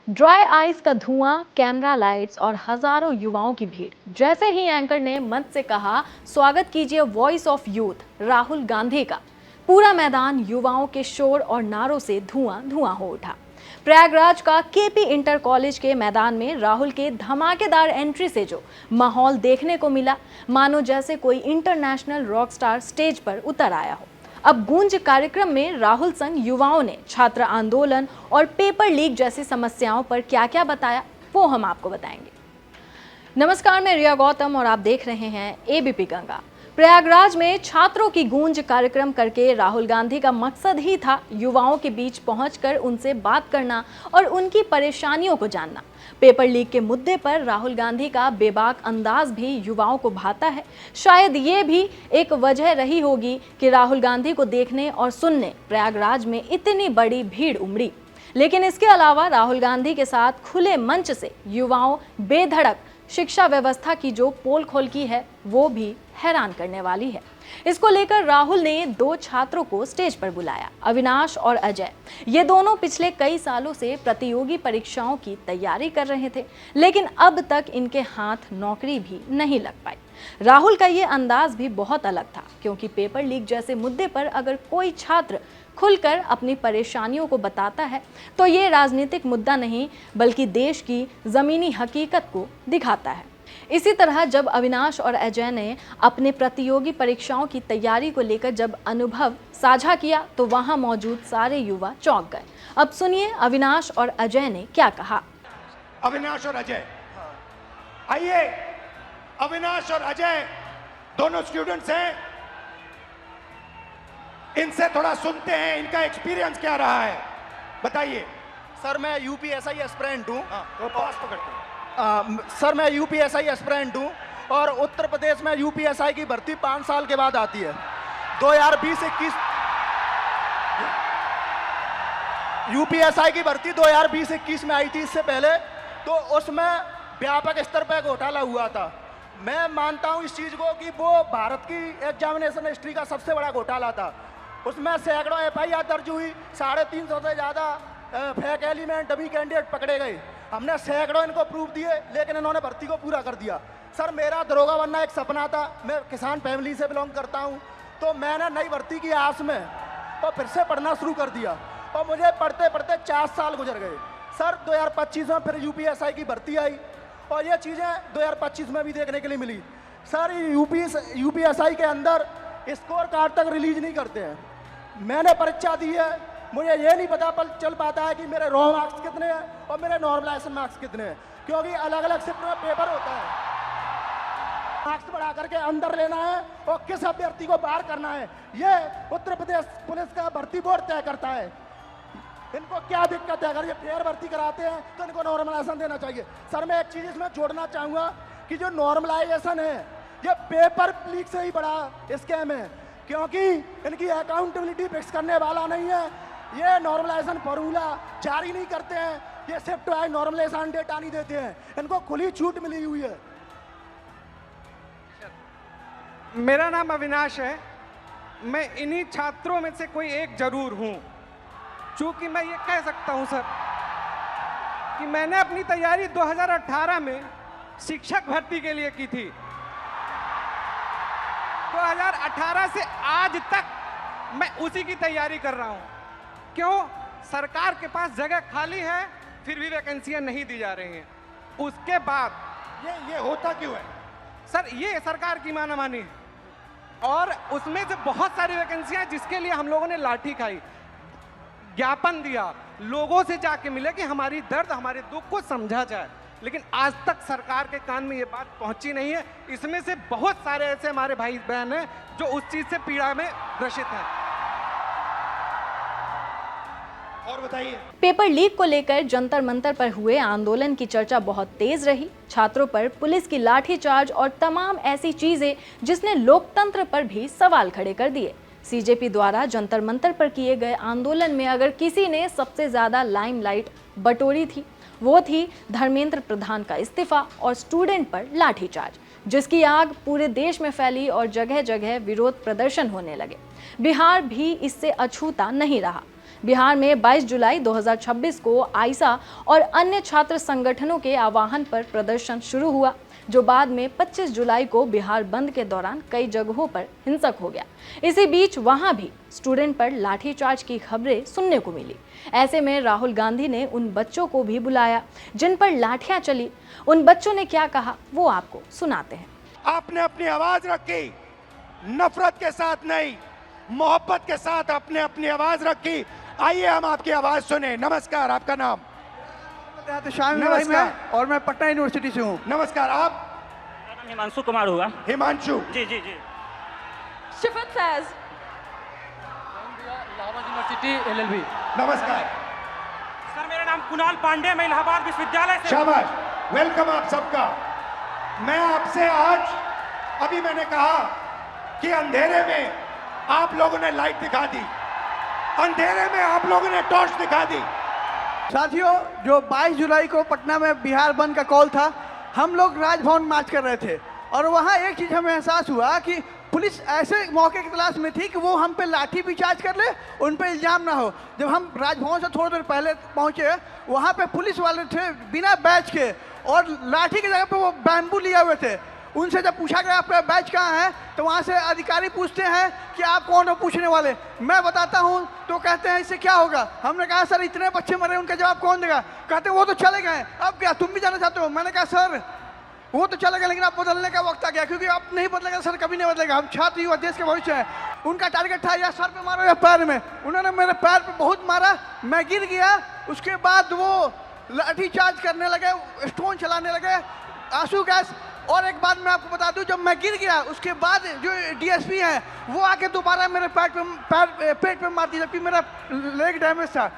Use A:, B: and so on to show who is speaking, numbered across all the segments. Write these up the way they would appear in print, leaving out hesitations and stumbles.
A: Dry ice का धुआं, camera lights और हजारों युवाओं की भीड़। जैसे ही एंकर ने मंच से कहा, स्वागत कीजिए voice of youth Rahul Gandhi का, पूरा मैदान युवाओं के शोर और नारों से धुआं धुआं हो उठा। प्रयागराज का केपी इंटर कॉलेज के मैदान में राहुल के धमाकेदार एंट्री से जो माहौल देखने को मिला, मानो जैसे कोई इंटरनेशनल रॉक स्टार स्टेज पर उतर आया हो। अब गूंज कार्यक्रम में राहुल संग युवाओं ने छात्र आंदोलन और पेपर लीक जैसी समस्याओं पर क्या क्या बताया, वो हम आपको बताएंगे। नमस्कार, मैं रिया गौतम और आप देख रहे हैं एबीपी गंगा। प्रयागराज में छात्रों की गूंज कार्यक्रम करके राहुल गांधी का मकसद ही था युवाओं के बीच पहुंचकर उनसे बात करना और उनकी परेशानियों को जानना। पेपर लीक के मुद्दे पर राहुल गांधी का बेबाक अंदाज भी युवाओं को भाता है। शायद ये भी एक वजह रही होगी कि राहुल गांधी को देखने और सुनने प्रयागराज में इतनी बड़ी भीड़ उमड़ी। लेकिन इसके अलावा राहुल गांधी के साथ खुले मंच से युवाओं बेधड़क शिक्षा व्यवस्था की जो पोल खोल की है, वो भी हैरान करने वाली है। इसको लेकर राहुल ने दो छात्रों को स्टेज पर बुलाया, अविनाश और अजय। ये दोनों पिछले कई सालों से प्रतियोगी परीक्षाओं की तैयारी कर रहे थे, लेकिन अब तक इनके हाथ नौकरी भी नहीं लग पाई। राहुल का ये अंदाज भी बहुत अलग था, क्योंकि पेपर लीक जैसे मुद्दे पर अगर कोई छात्र खुलकर अपनी परेशानियों को बताता है तो ये राजनीतिक मुद्दा नहीं, बल्कि देश की ज़मीनी हकीकत को दिखाता है। इसी तरह जब अविनाश और अजय ने अपने प्रतियोगी परीक्षाओं की तैयारी को लेकर जब अनुभव साझा किया, तो वहां मौजूद सारे युवा चौंक गए। अब सुनिए अविनाश और अजय ने क्या कहा।
B: अविनाश और अजय, आइए। अविनाश और अजय दोनों स्टूडेंट्स हैं, इनसे थोड़ा सुनते हैं, इनका एक्सपीरियंस क्या रहा है, बताइए।
C: सर मैं यूपीएसआई एस्पिरेंट हूँ।
B: तो पास पकड़ते
C: सर मैं यूपीएसआई एस्पिरेंट हूँ और उत्तर प्रदेश में यूपीएसआई की भर्ती 5 साल के बाद आती है। 2020-21 यूपीएसआई की भर्ती 2020-21 में आई थी। इससे पहले तो उसमें व्यापक स्तर पर घोटाला हुआ था। मैं मानता हूँ इस चीज़ को कि वो भारत की एग्जामिनेशन हिस्ट्री का सबसे बड़ा घोटाला था। उसमें सैकड़ों एफआईआर दर्ज हुई, 350 से ज़्यादा फेक एलिमेंट डमी कैंडिडेट पकड़े गए। हमने सैकड़ों इनको प्रूफ दिए, लेकिन इन्होंने भर्ती को पूरा कर दिया। सर मेरा दरोगा बनना एक सपना था। मैं किसान फैमिली से बिलोंग करता हूँ, तो मैंने नई भर्ती की आस में तो फिर से पढ़ना शुरू कर दिया और मुझे पढ़ते पढ़ते 4 साल गुजर गए। सर 2025 में फिर यूपीएसआई की भर्ती आई और ये चीज़ें 2025 में भी देखने के लिए मिली। सर यूपीएसआई के अंदर स्कोर कार्ड तक रिलीज नहीं करते हैं। मैंने परीक्षा दी है, मुझे ये नहीं पता चल पाता है कि मेरे रॉ मार्क्स कितने हैं और मेरे नॉर्मलाइजेशन मार्क्स कितने हैं, क्योंकि अलग अलग शिफ्ट में पेपर होता है। मार्क्स बढ़ा करके अंदर लेना है और किस अभ्यर्थी को बाहर करना है, ये उत्तर प्रदेश पुलिस का भर्ती बोर्ड तय करता है। इनको क्या दिक्कत है? अगर ये फेयर भर्ती कराते हैं तो इनको नॉर्मलाइजेशन देना चाहिए। सर मैं एक चीज़ इसमें जोड़ना चाहूँगा कि जो नॉर्मलाइजेशन है ये पेपर लीक से ही बड़ा स्कैम है, क्योंकि इनकी अकाउंटेबिलिटी फिक्स करने वाला नहीं है। ये नॉर्मलाइजेशन फॉर्मूला जारी नहीं करते हैं, ये शिफ्ट वाइज नॉर्मलाइजेशन डेटा नहीं देते हैं, इनको खुली छूट मिली हुई है।
D: मेरा नाम अविनाश है। मैं इन्हीं छात्रों में से कोई एक जरूर हूं। चूंकि मैं ये कह सकता हूं सर कि मैंने अपनी तैयारी 2018 में शिक्षक भर्ती के लिए की थी। 2018 से आज तक मैं उसी की तैयारी कर रहा हूं। क्यों? सरकार के पास जगह खाली है, फिर भी वैकेंसियां नहीं दी जा रही हैं। उसके बाद
B: ये होता क्यों है?
D: सर ये सरकार की मानामानी है और उसमें से बहुत सारी वैकेंसियां जिसके लिए हम लोगों ने लाठी खाई, ज्ञापन दिया, लोगों से जाके मिले कि हमारी दर्द हमारे दुख को समझा जाए, लेकिन आज तक सरकार के कान में ये बात पहुंची नहीं है। इसमें से बहुत सारे ऐसे हमारे भाई बहन हैं जो उस चीज से पीड़ा में ग्रसित हैं।
B: और बताइए।
A: पेपर लीक को लेकर जंतर मंतर पर हुए आंदोलन की चर्चा बहुत तेज रही। छात्रों पर पुलिस की लाठीचार्ज और तमाम ऐसी चीजें जिसने लोकतंत्र पर भी सवाल खड़े कर दिए। सीजेपी द्वारा जंतर मंतर पर किए गए आंदोलन में अगर किसी ने सबसे ज्यादा लाइमलाइट बटोरी थी, वो थी धर्मेंद्र प्रधान का इस्तीफा और स्टूडेंट पर लाठीचार्ज, जिसकी आग पूरे देश में फैली और जगह जगह विरोध प्रदर्शन होने लगे। बिहार भी इससे अछूता नहीं रहा। बिहार में 22 जुलाई 2026 को आइसा और अन्य छात्र संगठनों के आह्वान पर प्रदर्शन शुरू हुआ, जो बाद में 25 जुलाई को बिहार बंद के दौरान कई जगहों पर हिंसक हो गया। इसी बीच वहां भी स्टूडेंट पर लाठीचार्ज की खबरें सुनने को मिली। ऐसे में राहुल गांधी ने उन बच्चों को भी बुलाया जिन पर लाठियां चली। उन बच्चों ने क्या कहा वो आपको सुनाते हैं।
B: आपने अपनी आवाज रखी, नफरत के साथ नहीं, मोहब्बत के साथ आपने अपनी आवाज रखी। आइए हम आपकी आवाज सुने। नमस्कार, आपका नाम?
C: नमस्कार। और मैं पटना यूनिवर्सिटी से हूँ।
B: नमस्कार, आप?
E: हिमांशु कुमार हुआ।
B: हिमांशु
E: जी जी जी।
A: शिफत फैज,
F: इलाहाबाद यूनिवर्सिटी LLB।
B: नमस्कार
E: सर, मेरा नाम कुणाल पांडे, मैं इलाहाबाद विश्वविद्यालय से।
B: शाबाश, वेलकम आप सबका। मैं आपसे आज, अभी मैंने कहा कि अंधेरे में आप लोगों ने लाइट दिखा दी, अंधेरे में आप लोगों ने टॉर्च दिखा दी।
C: साथियों, जो 22 जुलाई को पटना में बिहार बंद का कॉल था, हम लोग राजभवन मार्च कर रहे थे और वहाँ एक चीज़ हमें एहसास हुआ कि पुलिस ऐसे मौके की तलाश में थी कि वो हम पे लाठी भी चार्ज कर ले, उन पे इल्ज़ाम ना हो। जब हम राजभवन से थोड़ी देर पहले पहुँचे, वहाँ पे पुलिस वाले थे बिना बैच के, और लाठी की जगह पे वो बैम्बू लिए हुए थे। उनसे जब पूछा गया आपका बैच कहाँ है, तो वहाँ से अधिकारी पूछते हैं कि आप कौन हो पूछने वाले। मैं बताता हूँ तो कहते हैं इससे क्या होगा। हमने कहा सर इतने बच्चे मरे, उनका जवाब कौन देगा। कहते वो तो चले गए, अब क्या तुम भी जाना चाहते हो। मैंने कहा सर वो तो चले गए, लेकिन अब बदलने का वक्त आ गया, क्योंकि अब नहीं बदलेगा सर, कभी नहीं बदलेगा। हम छात्र युवा देश के भविष्य हैं। उनका टारगेट था या सर पे मारो या पैर में। उन्होंने मेरे पैर पे बहुत मारा, मैं गिर गया। उसके बाद वो लाठी चार्ज करने लगे, स्टोन चलाने लगे, आंसू गैस। और एक बात मैं आपको बता दूं, जब मैं गिर गया उसके बाद जो DSP हैं वो आके दोबारा मेरे पेट पे मार दी, जबकि मेरा लेग डैमेज था।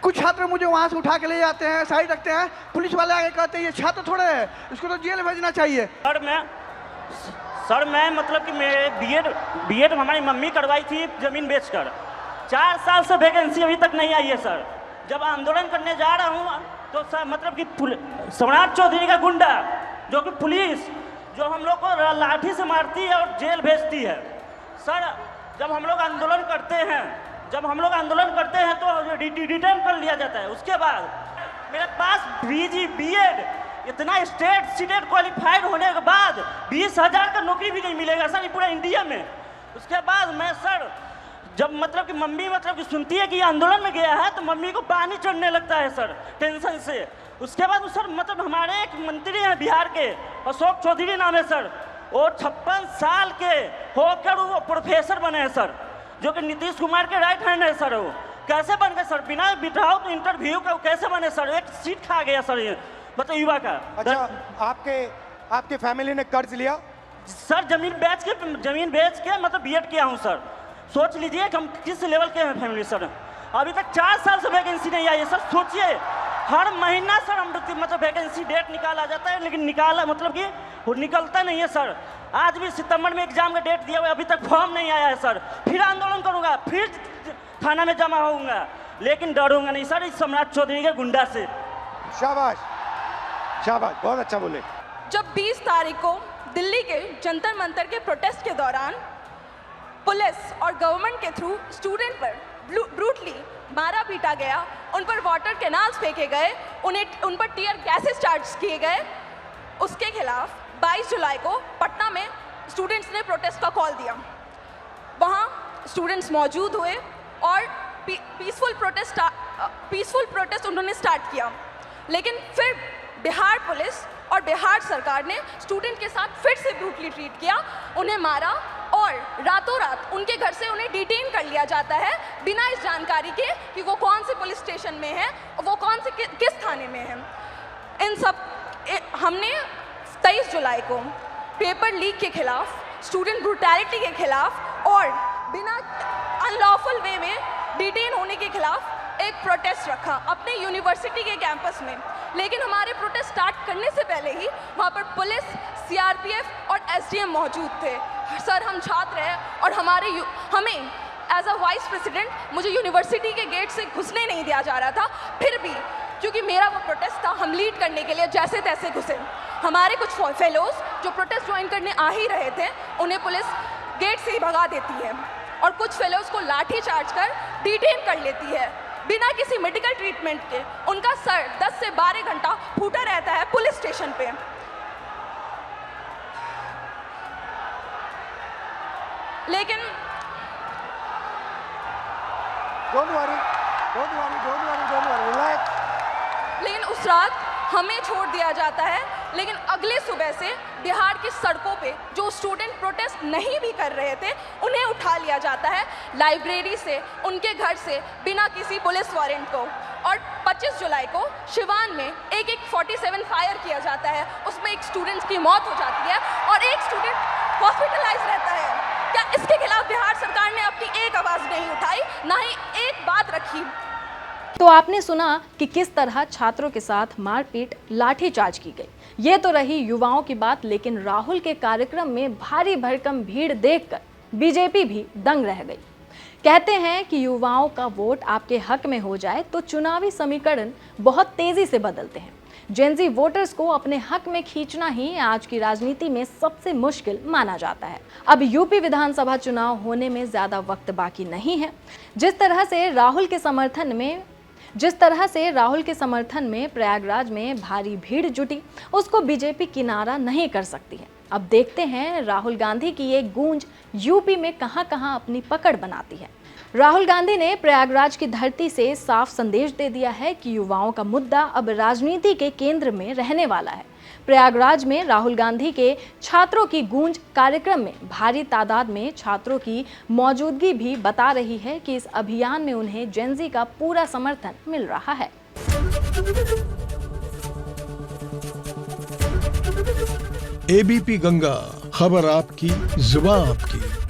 C: कुछ छात्र मुझे वहाँ से उठा के ले जाते हैं, साइड रखते हैं। पुलिस वाले आगे कहते हैं ये छात्र थोड़े हैं, इसको तो जेल भेजना चाहिए।
E: सर मैं मतलब कि मैं बीएड हमारी मम्मी करवाई थी जमीन बेचकर। 4 साल से वैकेंसी अभी तक नहीं आई है सर। जब आंदोलन करने जा रहा हूँ तो सर मतलब कि सम्राट चौधरी का गुंडा, जो कि पुलिस जो हम लोग को लाठी से मारती है और जेल भेजती है। सर जब हम लोग आंदोलन करते हैं तो डिटेन कर लिया जाता है। उसके बाद मेरे पास BG BEd इतना स्टेट क्वालिफाइड होने के बाद 20,000 का नौकरी भी नहीं मिलेगा सर पूरा इंडिया में। उसके बाद मैं सर जब मतलब कि मम्मी मतलब कि सुनती है कि आंदोलन में गया है तो मम्मी को पानी चढ़ने लगता है सर टेंशन से। उसके बाद सर मतलब हमारे एक मंत्री हैं बिहार के, अशोक चौधरी नाम है सर, वो 56 साल के होकर वो प्रोफेसर बने हैं सर, जो कि नीतीश कुमार के राइट हैंड है सर। वो कैसे बन गए सर बिना विदाउट इंटरव्यू का, कैसे बने सर? एक सीट खा गया सर ये मतलब युवा का।
B: अच्छा, आपके फैमिली ने कर्ज लिया?
E: सर जमीन बेच के मतलब बीएड किया हूँ सर। सोच लीजिए कि हम किस लेवल के हैं फैमिली सर। अभी तक 4 साल से वैकेंसी नहीं आई है सर। सोचिए हर महीना सर हम मतलब वैकेंसी डेट निकाला जाता है, लेकिन निकाला मतलब कि वो निकलता नहीं है सर। आज भी सितंबर में एग्जाम का डेट दिया हुआ है, अभी तक फॉर्म नहीं आया है सर। फिर आंदोलन करूंगा, फिर थाना में जमा होऊंगा, लेकिन डरूंगा नहीं सर इस सम्राट चौधरी के गुंडा से।
B: शाबाश शाबाश, बहुत अच्छा बोले।
G: जब 20 तारीख को दिल्ली के जंतर मंतर के प्रोटेस्ट के दौरान पुलिस और गवर्नमेंट के थ्रू स्टूडेंट पर ब्रूटली मारा पीटा गया, उन पर वाटर कैनाल्स फेंके गए, उन पर टीयर गैसेस चार्ज किए गए, उसके खिलाफ 22 जुलाई को पटना में स्टूडेंट्स ने प्रोटेस्ट का कॉल दिया। वहाँ स्टूडेंट्स मौजूद हुए और पीसफुल प्रोटेस्ट उन्होंने स्टार्ट किया। लेकिन फिर बिहार पुलिस और बिहार सरकार ने स्टूडेंट के साथ फिर से ब्रूटली ट्रीट किया, उन्हें मारा और रातों रात उनके घर से उन्हें डिटेन कर लिया जाता है बिना इस जानकारी के कि वो कौन से पुलिस स्टेशन में है, वो कौन से किस थाने में है। इन सब हमने 23 जुलाई को पेपर लीक के खिलाफ, स्टूडेंट ब्रूटैलिटी के खिलाफ और बिना अनलॉफुल वे में डिटेन होने के खिलाफ एक प्रोटेस्ट रखा अपने यूनिवर्सिटी के कैंपस में। लेकिन हमारे प्रोटेस्ट स्टार्ट करने से पहले ही वहाँ पर पुलिस, CRPF और SDM मौजूद थे। सर हम छात्र हैं और हमें एज अ वाइस प्रेसिडेंट मुझे यूनिवर्सिटी के गेट से घुसने नहीं दिया जा रहा था। फिर भी क्योंकि मेरा वो प्रोटेस्ट था, हम लीड करने के लिए जैसे तैसे घुसे। हमारे कुछ फेलोज जो प्रोटेस्ट ज्वाइन करने आ ही रहे थे, उन्हें पुलिस गेट से ही भगा देती है। और कुछ फेलोज को लाठी चार्ज कर डिटेन कर लेती है बिना किसी मेडिकल ट्रीटमेंट के। उनका सर 10 से 12 घंटा फूटा रहता है पुलिस स्टेशन पे। लेकिन
B: Don't worry, relax.
G: लेकिन उस रात हमें छोड़ दिया जाता है। लेकिन अगले सुबह से बिहार की सड़कों पे जो स्टूडेंट प्रोटेस्ट नहीं भी कर रहे थे उन्हें उठा लिया जाता है लाइब्रेरी से, उनके घर से, बिना किसी पुलिस वारंट को। और 25 जुलाई को सिवान में एक 47 फायर किया जाता है, उसमें एक स्टूडेंट की मौत हो जाती है और एक स्टूडेंट हॉस्पिटलाइज रहता है। क्या इसके खिलाफ बिहार सरकार ने अपनी एक आवाज़ नहीं उठाई, ना ही एक बात रखी?
A: तो आपने सुना कि किस तरह छात्रों के साथ मारपीट, लाठीचार्ज की गई। ये तो रही युवाओं की बात, लेकिन राहुल के कार्यक्रम में भारी भरकम भीड़ देखकर बीजेपी भी दंग रह गई। कहते हैं कि युवाओं का वोट आपके हक में हो जाए तो चुनावी समीकरण बहुत तेजी से बदलते हैं। जेनजी वोटर्स को अपने हक में खींचना ही आज की राजनीति में सबसे मुश्किल माना जाता है। अब यूपी विधानसभा चुनाव होने में ज्यादा वक्त बाकी नहीं है। जिस तरह से राहुल के समर्थन में प्रयागराज में भारी भीड़ जुटी, उसको बीजेपी किनारा नहीं कर सकती है। अब देखते हैं राहुल गांधी की ये गूंज यूपी में कहां-कहां अपनी पकड़ बनाती है। राहुल गांधी ने प्रयागराज की धरती से साफ संदेश दे दिया है कि युवाओं का मुद्दा अब राजनीति के केंद्र में रहने वाला है। प्रयागराज में राहुल गांधी के छात्रों की गूंज कार्यक्रम में भारी तादाद में छात्रों की मौजूदगी भी बता रही है कि इस अभियान में उन्हें जेनजी का पूरा समर्थन मिल रहा है।
F: एबीपी गंगा, खबर आपकी, जुबान आपकी।